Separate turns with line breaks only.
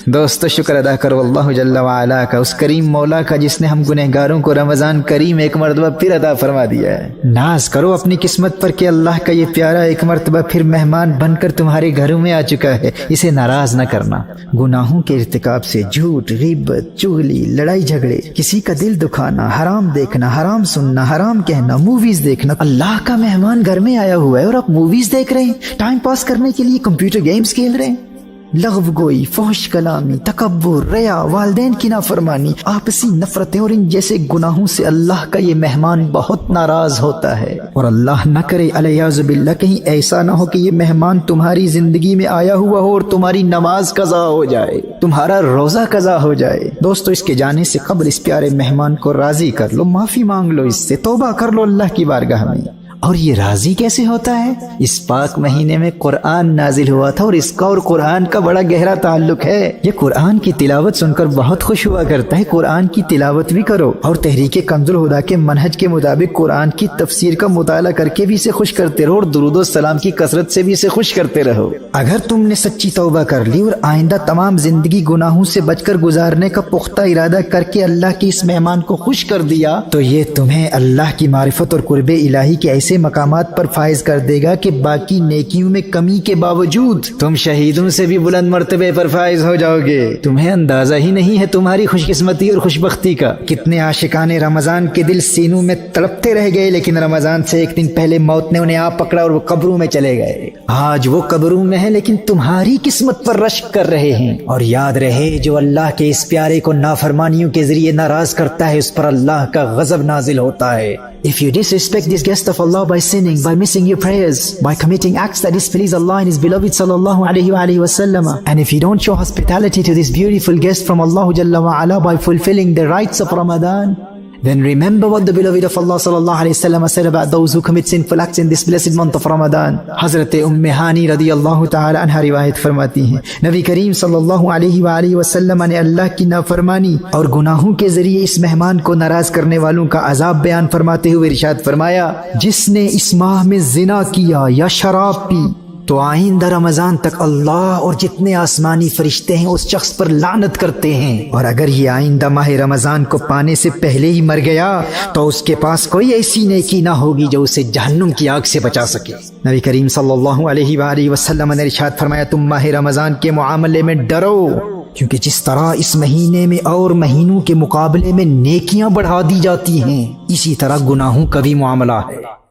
دوستو شکر ادا کرو اللہ جل وعلا کا، اس کریم مولا کا جس نے ہم گنہگاروں کو رمضان کریم ایک مرتبہ پھر عطا فرما دیا ہے۔ ناز کرو اپنی قسمت پر کہ اللہ کا یہ پیارا ایک مرتبہ پھر مہمان بن کر تمہارے گھروں میں آ چکا ہے، اسے ناراض نہ کرنا۔ گناہوں کے ارتکاب سے جھوٹ، غیبت، چغلی، لڑائی جھگڑے، کسی کا دل دکھانا، حرام دیکھنا، حرام سننا، حرام کہنا، موویز دیکھنا۔ اللہ کا مہمان گھر میں آیا ہوا ہے اور آپ موویز دیکھ رہے ہیں، ٹائم پاس کرنے کے لیے کمپیوٹر گیمز کھیل رہے ہیں۔ لغو گوئی، فحش کلامی، تکبر، ریا، والدین کی نافرمانی، آپسی نفرتیں اور ان جیسے گناہوں سے اللہ کا یہ مہمان بہت ناراض ہوتا ہے۔ اور اللہ نہ کرے الیاذ باللہ کہیں ایسا نہ ہو کہ یہ مہمان تمہاری زندگی میں آیا ہوا ہو اور تمہاری نماز قضا ہو جائے، تمہارا روزہ قضا ہو جائے۔ دوستو اس کے جانے سے قبل اس پیارے مہمان کو راضی کر لو، معافی مانگ لو، اس سے توبہ کر لو اللہ کی بارگاہ میں۔ اور یہ راضی کیسے ہوتا ہے؟ اس پاک مہینے میں قرآن نازل ہوا تھا اور اس کا اور قرآن کا بڑا گہرا تعلق ہے۔ یہ قرآن کی تلاوت سن کر بہت خوش ہوا کرتا ہے، قرآن کی تلاوت بھی کرو اور تحریک کنز الہدیٰ کے منہج کے مطابق قرآن کی تفسیر کا مطالعہ کر کے بھی اسے خوش کرتے رہو اور درود و سلام کی کثرت سے بھی اسے خوش کرتے رہو۔ اگر تم نے سچی توبہ کر لی اور آئندہ تمام زندگی گناہوں سے بچ کر گزارنے کا پختہ ارادہ کر کے اللہ کے اس مہمان کو خوش کر دیا تو یہ تمہیں اللہ کی معرفت اور قرب الہی کے ایسے مقامات پر فائز کر دے گا کہ باقی نیکیوں میں کمی کے باوجود تم شہیدوں سے بھی بلند مرتبے پر فائز ہو جاؤ گے۔ تمہیں اندازہ ہی نہیں ہے تمہاری خوش قسمتی اور خوش بختی کا۔ کتنے عاشقان رمضان کے دل سینوں میں تڑپتے رہ گئے، لیکن رمضان سے ایک دن پہلے موت نے انہیں آ پکڑا اور وہ قبروں میں چلے گئے۔ آج وہ قبروں میں ہیں لیکن تمہاری قسمت پر رشک کر رہے ہیں۔ اور یاد رہے جو اللہ کے اس پیارے کو نافرمانیوں کے ذریعے ناراض کرتا ہے اس پر اللہ کا غضب نازل ہوتا ہے۔ If you disrespect this guest of Allah by sinning, by missing your prayers, by committing acts that displease Allah and His beloved sallallahu alaihi wasallam, and if you don't show hospitality to this beautiful guest from Allah Jalla wa Ala by fulfilling the rites of Ramadan, then remember what the beloved of Allah sallallahu alaihi wasallam said about those who commit sinful acts in this blessed month of Ramadan. حضرت ام ہانی رضی اللہ تعالی عنہ روایت فرماتی ہیں، نبی کریم صلی اللہ علیہ وسلم نے اللہ کی نافرمانی اور گناہوں کے ذریعے اس مہمان کو ناراض کرنے والوں کا عذاب بیان فرماتے ہوئے ارشاد فرمایا، جس نے اس ماہ میں زنا کیا یا شراب پی تو آئندہ رمضان تک اللہ اور جتنے آسمانی فرشتے ہیں اس شخص پر لعنت کرتے ہیں، اور اگر یہ آئندہ ماہ رمضان کو پانے سے پہلے ہی مر گیا تو اس کے پاس کوئی ایسی نیکی نہ ہوگی جو اسے جہنم کی آگ سے بچا سکے۔ نبی کریم صلی اللہ علیہ وسلم نے ارشاد فرمایا، تم ماہ رمضان کے معاملے میں ڈرو، کیونکہ جس طرح اس مہینے میں اور مہینوں کے مقابلے میں نیکیاں بڑھا دی جاتی ہیں، اسی طرح گناہوں کا بھی معاملہ ہے۔